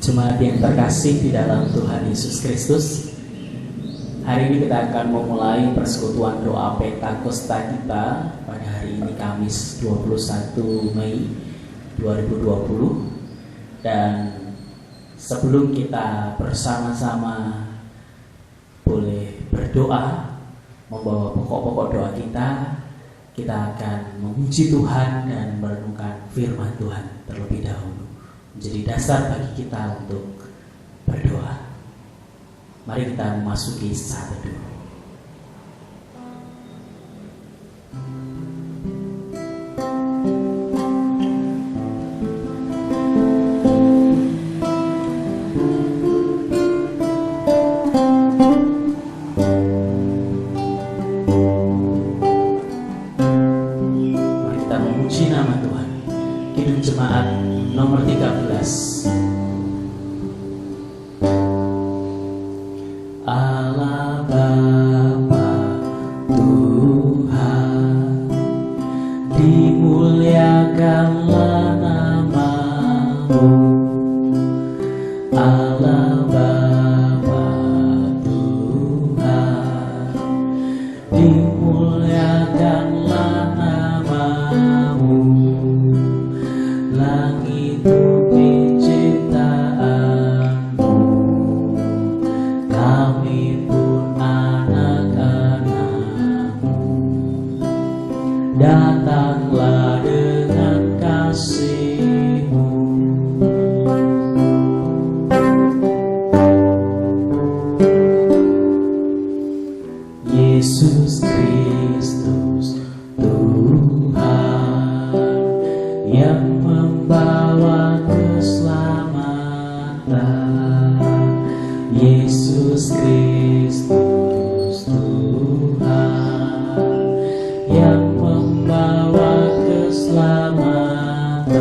Jemaat yang terkasih di dalam Tuhan Yesus Kristus, hari ini kita akan memulai persekutuan doa Pentakosta kita pada hari ini Kamis 21 Mei 2020. Dan sebelum kita bersama-sama boleh berdoa, membawa pokok-pokok doa kita akan memuji Tuhan dan merenungkan firman Tuhan terlebih dahulu, menjadi dasar bagi kita untuk berdoa. Mari kita memasuki saat teduh. Mari kita memuji nama Tuhan. Kidung Jemaat nomor 13. Allah Bapa Tuhan, dimuliakanlah nama-Mu. Allah Bapa Tuhan, dimuliakanlah nama-Mu. Langit bumi ciptaan-Mu, kami pun anak-anak-Mu. Datanglah dengan kasih-Mu. Yesus Kristus Tuhan yang membawa keselamatan. Yesus Kristus Tuhan yang membawa keselamatan.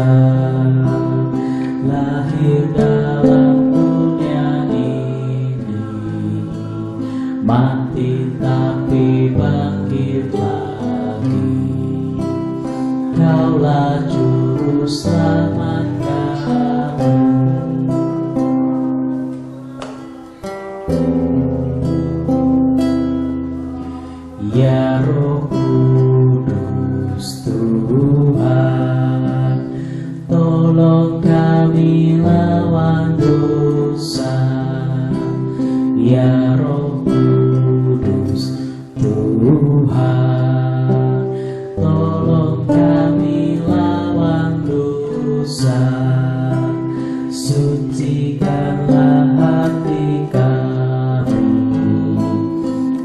Lahir dalam dunia ini, mati tapi bangkit lagi. Kaulah juru selamat kami. Ya Roh Kudus Tuhan, tolong kami lawan dosa. Ya Roh Kudus Tuhan, tolong kami lawan dosa. Sucikanlah hati kami,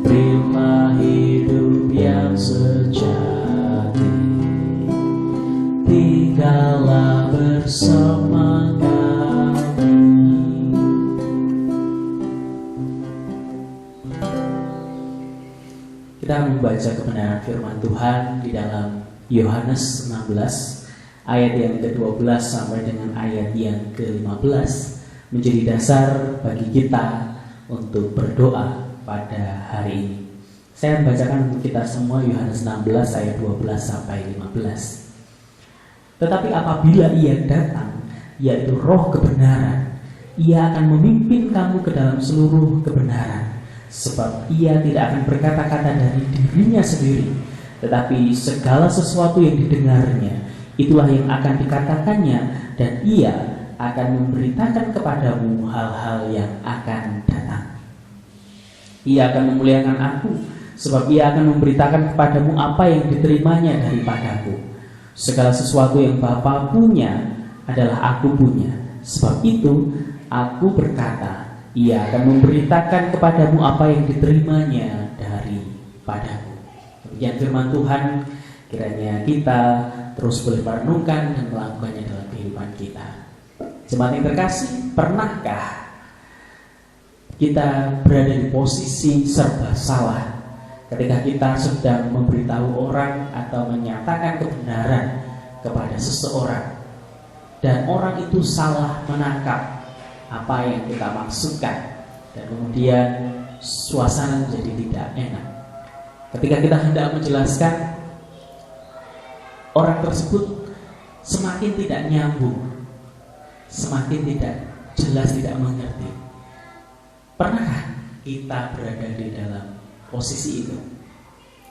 berilah hidup yang sejati. Tinggallah bersama kami. Kita membaca kebenaran firman Tuhan di dalam Yohanes 16 ayat yang ke-12 sampai dengan ayat yang ke-15, menjadi dasar bagi kita untuk berdoa pada hari ini. Saya membacakan untuk kita semua Yohanes 16 ayat 12 sampai 15. Tetapi apabila Ia datang, yaitu Roh kebenaran, Ia akan memimpin kamu ke dalam seluruh kebenaran. Sebab Ia tidak akan berkata-kata dari dirinya sendiri, tetapi segala sesuatu yang didengarnya, itulah yang akan dikatakannya, dan Ia akan memberitakan kepadamu hal-hal yang akan datang. Ia akan memuliakan Aku, sebab Ia akan memberitakan kepadamu apa yang diterimanya daripadaku. Segala sesuatu yang Bapa punya adalah Aku punya. Sebab itu Aku berkata, Ia akan memberitakan kepadamu apa yang diterimanya daripadaku. Demikian firman Tuhan. Kiranya kita terus boleh merenungkan dan melakukannya dalam kehidupan kita. Jemaat yang terkasih, pernahkah kita berada di posisi serba salah ketika kita sedang memberitahu orang atau menyatakan kebenaran kepada seseorang, dan orang itu salah menangkap apa yang kita maksudkan, dan kemudian suasana menjadi tidak enak. Ketika kita hendak menjelaskan, orang tersebut semakin tidak nyambung, semakin tidak jelas tidak mengerti. Pernahkah kita berada di dalam posisi itu?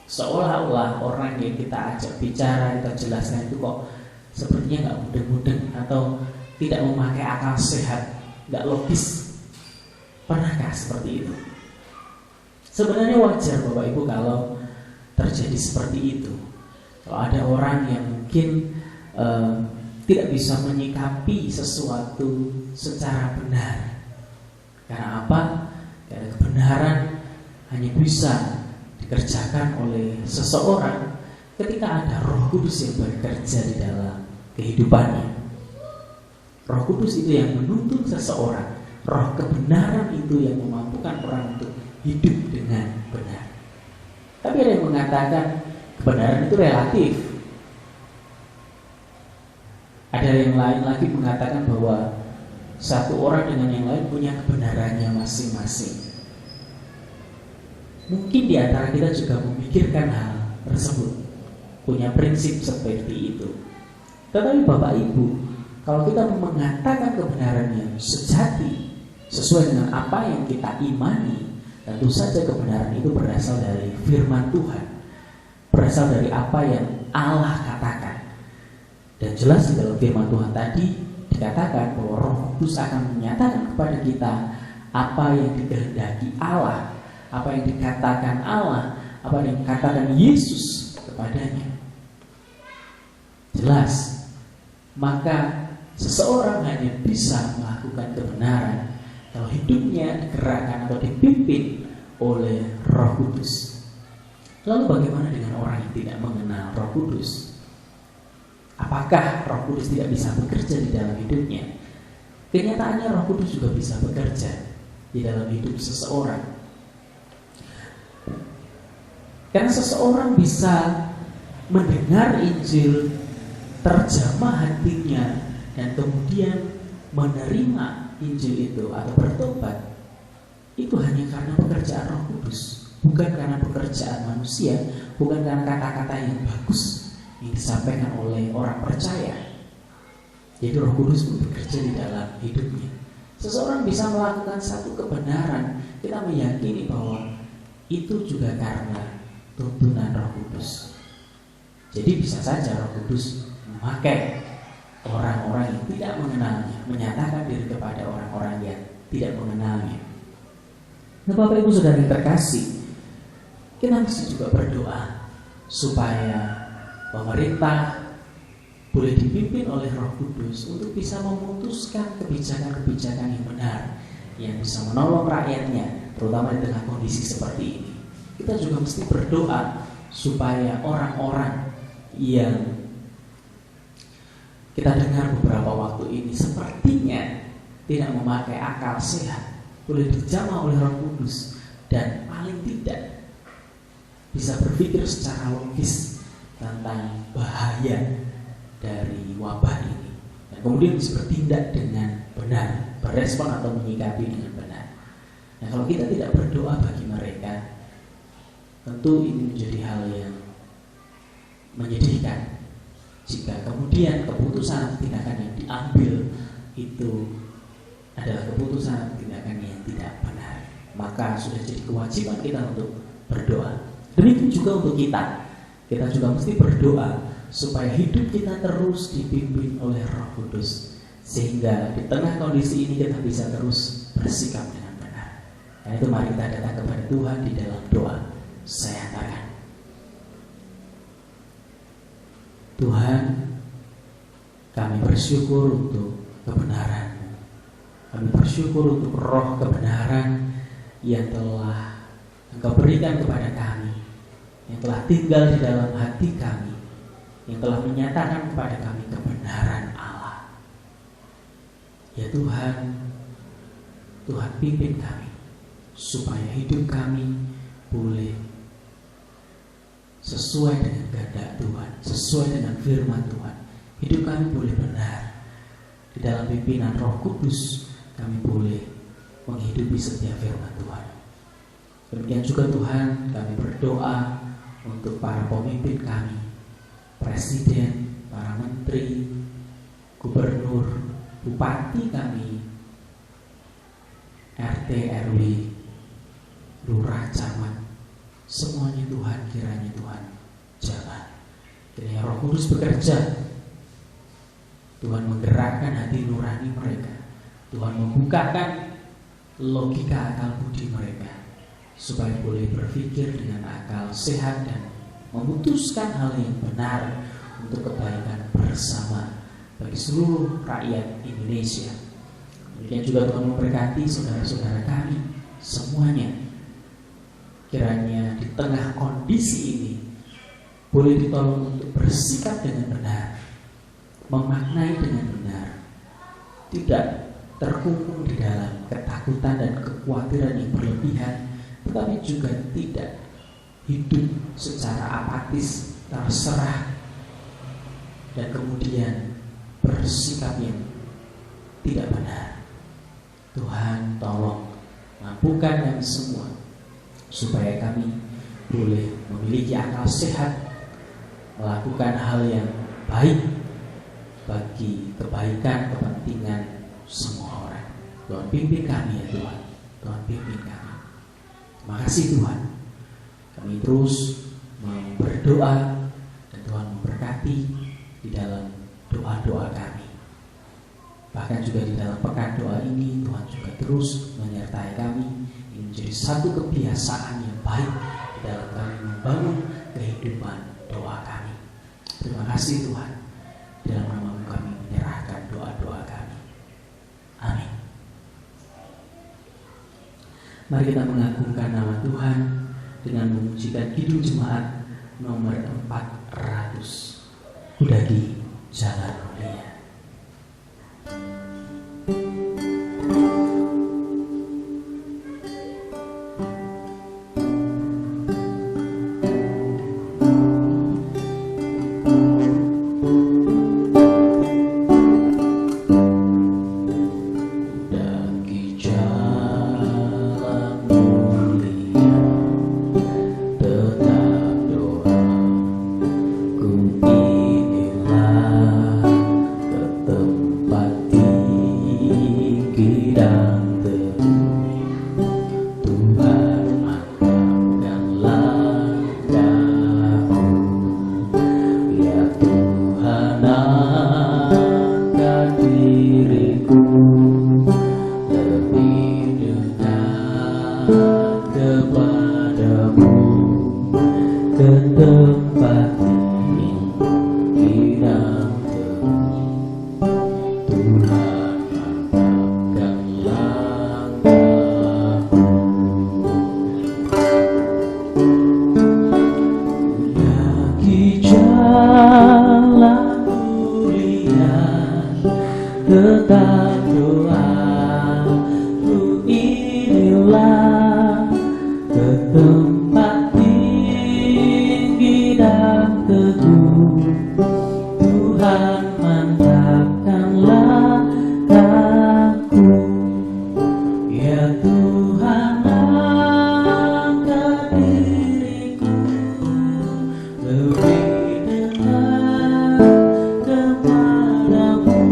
Seolah-olah orang yang kita ajak bicara, kita jelaskan itu kok sepertinya nggak mudeng-mudeng atau tidak memakai akal sehat, nggak logis. Pernahkah seperti itu? Sebenarnya wajar Bapak Ibu kalau terjadi seperti itu. Kalau ada orang yang mungkin tidak bisa menyikapi sesuatu secara benar. Karena apa? Karena kebenaran hanya bisa dikerjakan oleh seseorang ketika ada Roh Kudus yang bekerja di dalam kehidupannya. Roh Kudus itu yang menuntun seseorang. Roh kebenaran itu yang memampukan orang untuk hidup dengan benar. Tapi ada yang mengatakan kebenaran itu relatif. Ada yang lain lagi mengatakan bahwa satu orang dengan yang lain punya kebenarannya masing-masing. Mungkin di antara kita juga memikirkan hal tersebut, punya prinsip seperti itu. Tetapi Bapak Ibu, kalau kita mengatakan kebenaran yang sejati sesuai dengan apa yang kita imani, tentu saja kebenaran itu berasal dari firman Tuhan, berasal dari apa yang Allah katakan. Dan jelas di dalam firman Tuhan tadi dikatakan bahwa Roh Kudus akan menyatakan kepada kita apa yang dikehendaki Allah, apa yang dikatakan Allah, apa yang dikatakan Yesus kepadanya. Jelas. Maka seseorang hanya bisa melakukan kebenaran kalau hidupnya digerakkan atau dipimpin oleh Roh Kudus. Lalu bagaimana dengan orang yang tidak mengenal Roh Kudus? Apakah Roh Kudus tidak bisa bekerja di dalam hidupnya? Kenyataannya Roh Kudus juga bisa bekerja di dalam hidup seseorang. Karena seseorang bisa mendengar Injil, terjamah hatinya, dan kemudian menerima Injil itu atau bertobat. Itu hanya karena pekerjaan Roh Kudus, bukan karena pekerjaan manusia, bukan karena kata-kata yang bagus yang disampaikan oleh orang percaya. Jadi Roh Kudus pun bekerja di dalam hidupnya. Seseorang bisa melakukan satu kebenaran, kita meyakini bahwa itu juga karena tuntunan Roh Kudus. Jadi bisa saja Roh Kudus memakai orang-orang yang tidak mengenalnya, menyatakan diri kepada orang-orang yang tidak mengenalnya. Nah, Bapak Ibu Saudara yang terkasih, kita mesti juga berdoa supaya pemerintah boleh dipimpin oleh Roh Kudus untuk bisa memutuskan kebijakan-kebijakan yang benar, yang bisa menolong rakyatnya, terutama di tengah kondisi seperti ini. Kita juga mesti berdoa supaya orang-orang yang kita dengar beberapa waktu ini sepertinya tidak memakai akal sehat boleh dijamah oleh Roh Kudus, dan paling tidak bisa berpikir secara logis tentang bahaya dari wabah ini, dan kemudian bisa bertindak dengan benar, berespon atau menyikapi dengan benar. Nah, kalau kita tidak berdoa bagi mereka, tentu ini menjadi hal yang menyedihkan jika kemudian keputusan tindakan yang diambil itu adalah keputusan tindakan yang tidak benar. Maka sudah jadi kewajiban kita untuk berdoa. Demikian juga untuk kita. Kita juga mesti berdoa supaya hidup kita terus dipimpin oleh Roh Kudus, sehingga di tengah kondisi ini kita bisa terus bersikap dengan benar. Karena itu mari kita datang kepada Tuhan di dalam doa. Saya katakan, Tuhan, kami bersyukur untuk kebenaran. Kami bersyukur untuk roh kebenaran yang telah Engkau berikan kepada kami, yang telah tinggal di dalam hati kami, yang telah menyatakan kepada kami kebenaran Allah. Ya Tuhan, Tuhan pimpin kami supaya hidup kami boleh sesuai dengan kehendak Tuhan, sesuai dengan firman Tuhan. Hidup kami boleh benar. Di dalam pimpinan Roh Kudus kami boleh menghidupi setiap firman Tuhan. Demikian juga Tuhan, kami berdoa untuk para pemimpin kami, presiden, para menteri, gubernur, bupati kami, RT, RW, lurah, camat, semuanya Tuhan, kiranya Tuhan jalan. Kiranya Roh Kudus bekerja. Tuhan menggerakkan hati nurani mereka. Tuhan membukakan logika akal budi mereka, supaya boleh berpikir dengan akal sehat dan memutuskan hal yang benar untuk kebaikan bersama bagi seluruh rakyat Indonesia. Demikian juga Tuhan memberkati saudara-saudara kami semuanya. Kiranya di tengah kondisi ini boleh ditolong untuk bersikap dengan benar, memaknai dengan benar, tidak terkungkung di dalam ketakutan dan kekhawatiran yang berlebihan, tetapi juga tidak hidup secara apatis, terserah, dan kemudian bersikap yang tidak benar. Tuhan tolong mampukan kami semua supaya kami boleh memiliki akal sehat, melakukan hal yang baik bagi kebaikan, kepentingan semua orang. Tuhan pimpin kami ya Tuhan. Tuhan pimpin kami. Terima kasih Tuhan. Kami terus berdoa dan Tuhan memberkati di dalam doa-doa kami. Bahkan juga di dalam pekan doa ini Tuhan juga terus menyertai kami. Ini menjadi satu kebiasaan yang baik di dalam kami membangun kehidupan doa kami. Terima kasih Tuhan. Di dalam nama-Mu kami menyerahkan doa-doa kami. Amin. Mari kita mengagungkan nama Tuhan dengan memujikan Kidung Jemaat nomor 400, Kudagi Jalan Mulia. Tetap doaku inilah ke tempat tinggi dan teguh. Tuhan mantapkan langkahku, ya Tuhan angkat diriku lebih dekat kepadamu,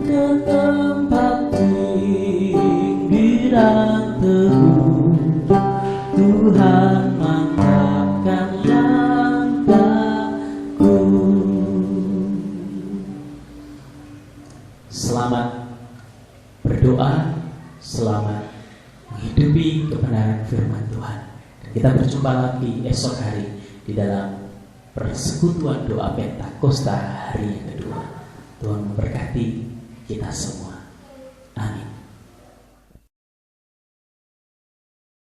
ke tempat tinggi dan teguh. Tuhan mantapkan langkahku. Selamat berdoa, selamat menghidupi kebenaran firman Tuhan. Dan kita berjumpa lagi esok hari di dalam persekutuan doa Pentakosta hari yang kedua. Tuhan memberkati.